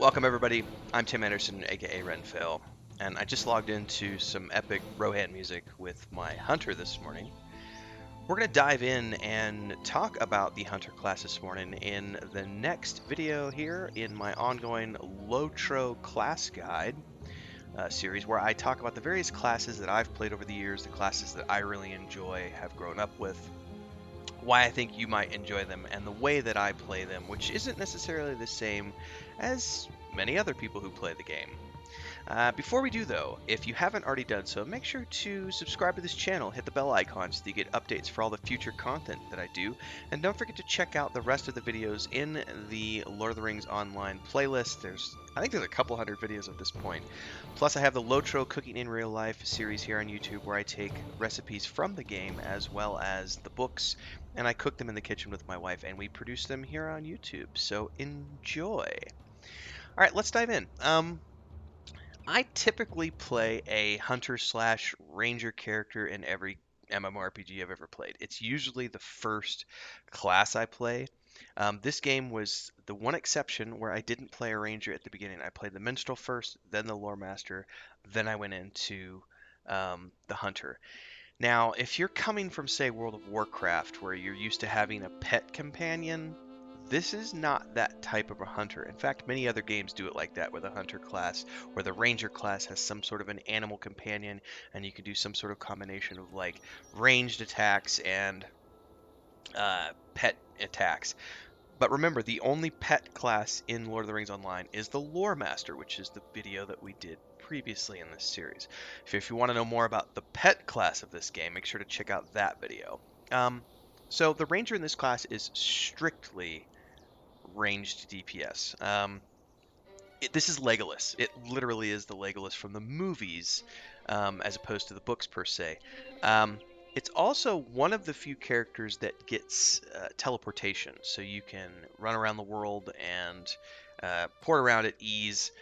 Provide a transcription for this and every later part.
Welcome everybody, I'm Tim Anderson, aka Renfail, and I just logged into some epic Rohan music with my Hunter this morning. We're going to dive in and talk about the Hunter class this morning in the next video here in my ongoing LOTRO class guide series, where I talk about the various classes that I've played over the years, the classes that I really enjoy, have grown up with, why I think you might enjoy them, and the way that I play them, which isn't necessarily the same as many other people who play the game. Before we do though, if you haven't already done so, make sure to subscribe to this channel, hit the bell icon so that you get updates for all the future content that I do, and don't forget to check out the rest of the videos in the Lord of the Rings Online playlist. I think there's a couple hundred videos at this point. Plus I have the LOTRO Cooking in Real Life series here on YouTube where I take recipes from the game as well as the books, and I cook them in the kitchen with my wife, and we produce them here on YouTube, so enjoy. Alright, let's dive in. I typically play a hunter slash ranger character in every MMORPG I've ever played. It's usually the first class I play. This game was the one exception where I didn't play a ranger at the beginning. I played the minstrel first, then the lore master, then I went into the hunter. Now, if you're coming from, say, World of Warcraft, where you're used to having a pet companion, this is not that type of a hunter. In fact, many other games do it like that, where the hunter class or the ranger class has some sort of an animal companion, and you can do some sort of combination of like ranged attacks and pet attacks. But remember, the only pet class in Lord of the Rings Online is the Lore Master, which is the video that we did previously in this series. If you want to know more about the pet class of this game, make sure to check out that video. So the Ranger in this class is strictly ranged DPS. This is Legolas. It literally is the Legolas from the movies, as opposed to the books per se. It's also one of the few characters that gets teleportation, so you can run around the world and port around at ease.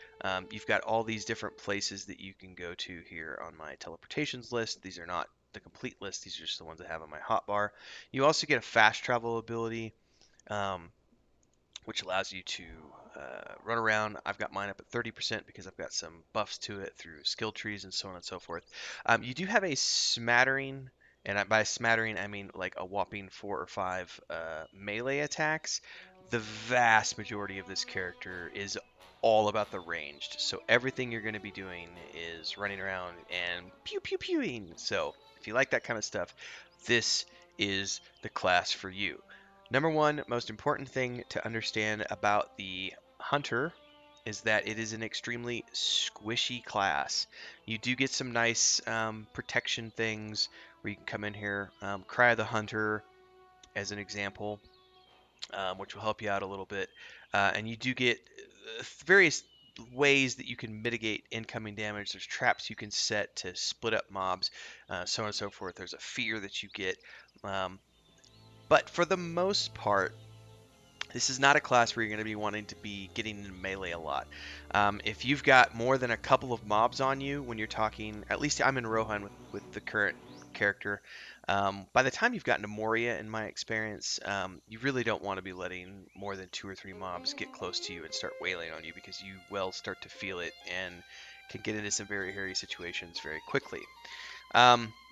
You've got all these different places that you can go to here on my teleportations list. These are not the complete list, these are just the ones I have on my hotbar. You also get a fast travel ability, which allows you to run around. I've got mine up at 30% because I've got some buffs to it through skill trees and so on and so forth. You do have a smattering, and by smattering I mean like a whopping 4 or 5 melee attacks. The vast majority of this character is all about the ranged, so everything you're going to be doing is running around and pew pew pewing. So if you like that kind of stuff, this is the class for you. Number one, most important thing to understand about the Hunter is that it is an extremely squishy class. You do get some nice protection things where you can come in here, Cry of the Hunter as an example, which will help you out a little bit. And you do get various ways that you can mitigate incoming damage. There's traps you can set to split up mobs, so on and so forth. There's a fear that you get. But for the most part, this is not a class where you're going to be wanting to be getting into melee a lot. If you've got more than a couple of mobs on you when you're talking, at least I'm in Rohan with the current character, by the time you've gotten to Moria, in my experience, you really don't want to be letting more than 2 or 3 mobs get close to you and start wailing on you, because you will start to feel it and can get into some very hairy situations very quickly.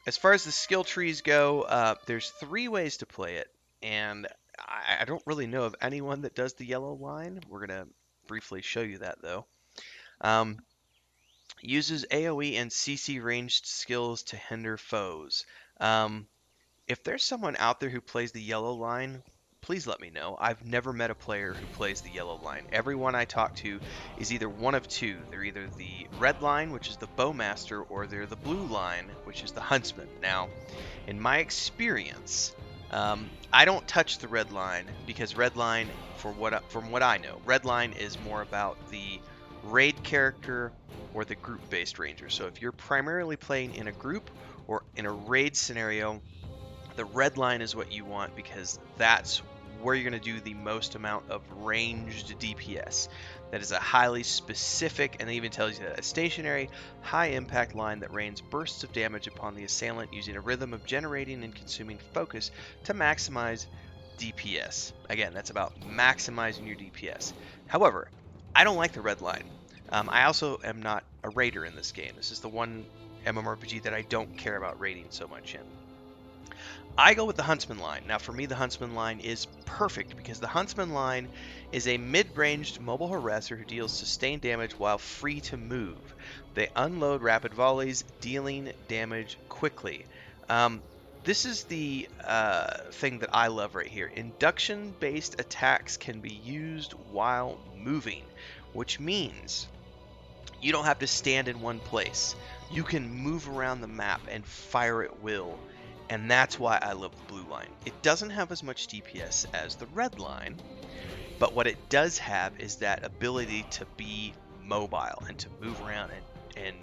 As far as the skill trees go, there's 3 ways to play it, and I don't really know of anyone that does the yellow line. We're going to briefly show you that, though. Uses AoE and CC ranged skills to hinder foes. If there's someone out there who plays the yellow line, please let me know. I've never met a player who plays the yellow line. Everyone I talk to is either one of two. They're either the red line, which is the bowmaster, or they're the blue line, which is the huntsman. Now, in my experience, I don't touch the red line, because red line, from what I know, red line is more about the raid character or the group-based ranger. So if you're primarily playing in a group or in a raid scenario, the red line is what you want, because that's where you're going to do the most amount of ranged DPS. That is a highly specific, and it even tells you that, a stationary, high-impact line that rains bursts of damage upon the assailant using a rhythm of generating and consuming focus to maximize DPS. Again, that's about maximizing your DPS. However, I don't like the red line. I also am not a raider in this game. This is the one MMORPG that I don't care about raiding so much in. I go with the Huntsman line. Now, for me, the Huntsman line is perfect because the Huntsman line is a mid-ranged mobile harasser who deals sustained damage while free to move. They unload rapid volleys, dealing damage quickly. Um, this is the thing that I love right here. Induction-based attacks can be used while moving, which means you don't have to stand in one place. You can move around the map and fire at will. And that's why I love the blue line. It doesn't have as much DPS as the red line, but what it does have is that ability to be mobile and to move around and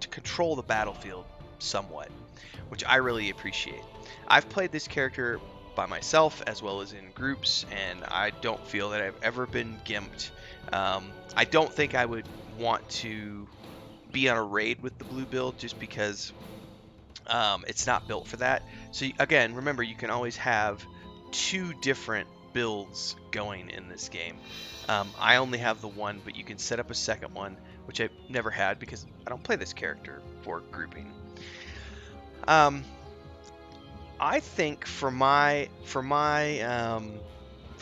to control the battlefield somewhat, which I really appreciate. I've played this character by myself as well as in groups, and I don't feel that I've ever been gimped. I don't think I would want to be on a raid with the blue build just because it's not built for that. So again, remember you can always have two different builds going in this game. I only have the one, but you can set up a second one, which I've never had because I don't play this character for grouping. Um, I think for my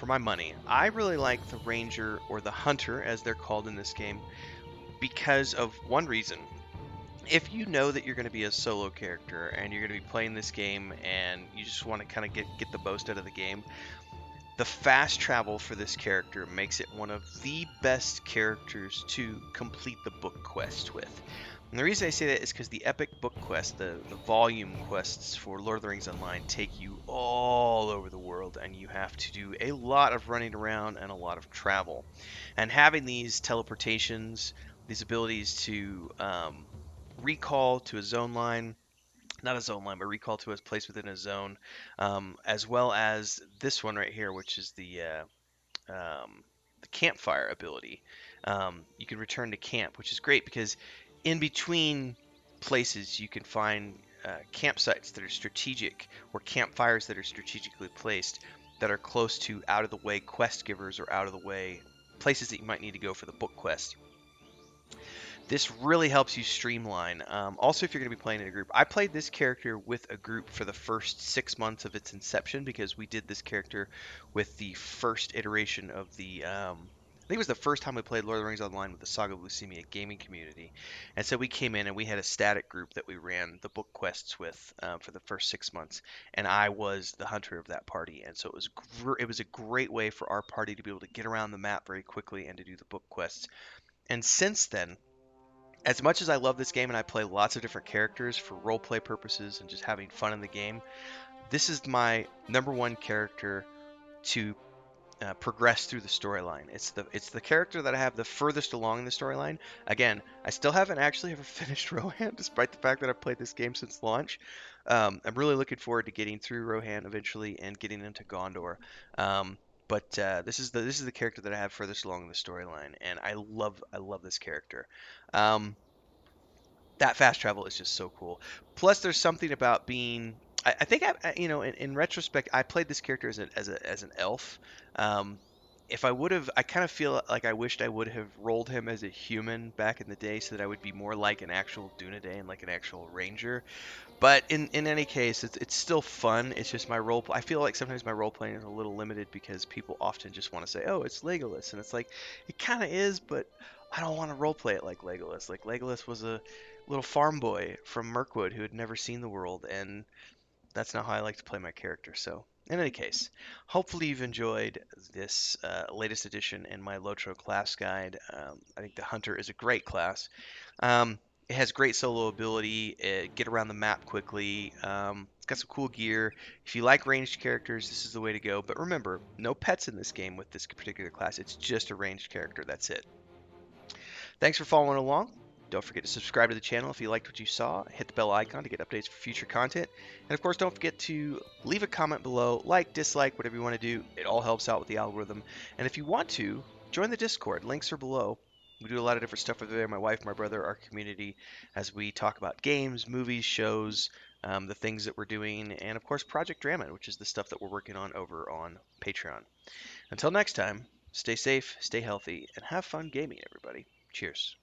money, I really like the Ranger or the Hunter as they're called in this game because of one reason. If you know that you're going to be a solo character and you're going to be playing this game and you just want to kind of get the most out of the game, the fast travel for this character makes it one of the best characters to complete the book quest with. And the reason I say that is because the epic book quest, the volume quests for Lord of the Rings Online, take you all over the world, and you have to do a lot of running around and a lot of travel. And having these teleportations, these abilities to recall to a zone line, not a zone line, but recall to a place within a zone, as well as this one right here, which is the campfire ability. You can return to camp, which is great because in between places you can find campsites that are strategic or campfires that are strategically placed that are close to out of the way quest givers or out of the way places that you might need to go for the book quest. This really helps you streamline. Also, if you're going to be playing in a group, I played this character with a group for the first 6 months of its inception because we did this character with the first iteration of the. I think it was the first time we played Lord of the Rings Online with the Saga of Lucemia gaming community, and so we came in and we had a static group that we ran the book quests with for the first 6 months, and I was the hunter of that party, and so it was a great way for our party to be able to get around the map very quickly and to do the book quests. And since then, as much as I love this game and I play lots of different characters for roleplay purposes and just having fun in the game, this is my number one character to progress through the storyline. It's the character that I have the furthest along in the storyline. Again, I still haven't actually ever finished Rohan, despite the fact that I've played this game since launch. I'm really looking forward to getting through Rohan eventually and getting into Gondor. But this is the character that I have furthest along in the storyline, and I love this character. Um, that fast travel is just so cool. Plus, there's something about being. I think in retrospect, I played this character as an elf. Um, if I would have, I kind of feel like I wished I would have rolled him as a human back in the day, so that I would be more like an actual Dunedain, like an actual ranger. But in any case, it's still fun. It's just my role. I feel like sometimes my role playing is a little limited because people often just want to say, "Oh, it's Legolas," and it's like it kind of is, but I don't want to role play it like Legolas. Like Legolas was a little farm boy from Mirkwood who had never seen the world, and that's not how I like to play my character. So, in any case, hopefully you've enjoyed this latest edition in my LOTRO class guide. I think the Hunter is a great class. Um, it has great solo ability, get around the map quickly. It's got some cool gear. If you like ranged characters, this is the way to go. But remember, no pets in this game with this particular class. It's just a ranged character. That's it. Thanks for following along. Don't forget to subscribe to the channel if you liked what you saw. Hit the bell icon to get updates for future content. And of course, don't forget to leave a comment below, like, dislike, whatever you want to do. It all helps out with the algorithm. And if you want to, join the Discord. Links are below. We do a lot of different stuff over there. My wife, my brother, our community, as we talk about games, movies, shows, the things that we're doing, and of course, Project Drammon, which is the stuff that we're working on over on Patreon. Until next time. Stay safe, stay healthy, and have fun gaming, everybody. Cheers.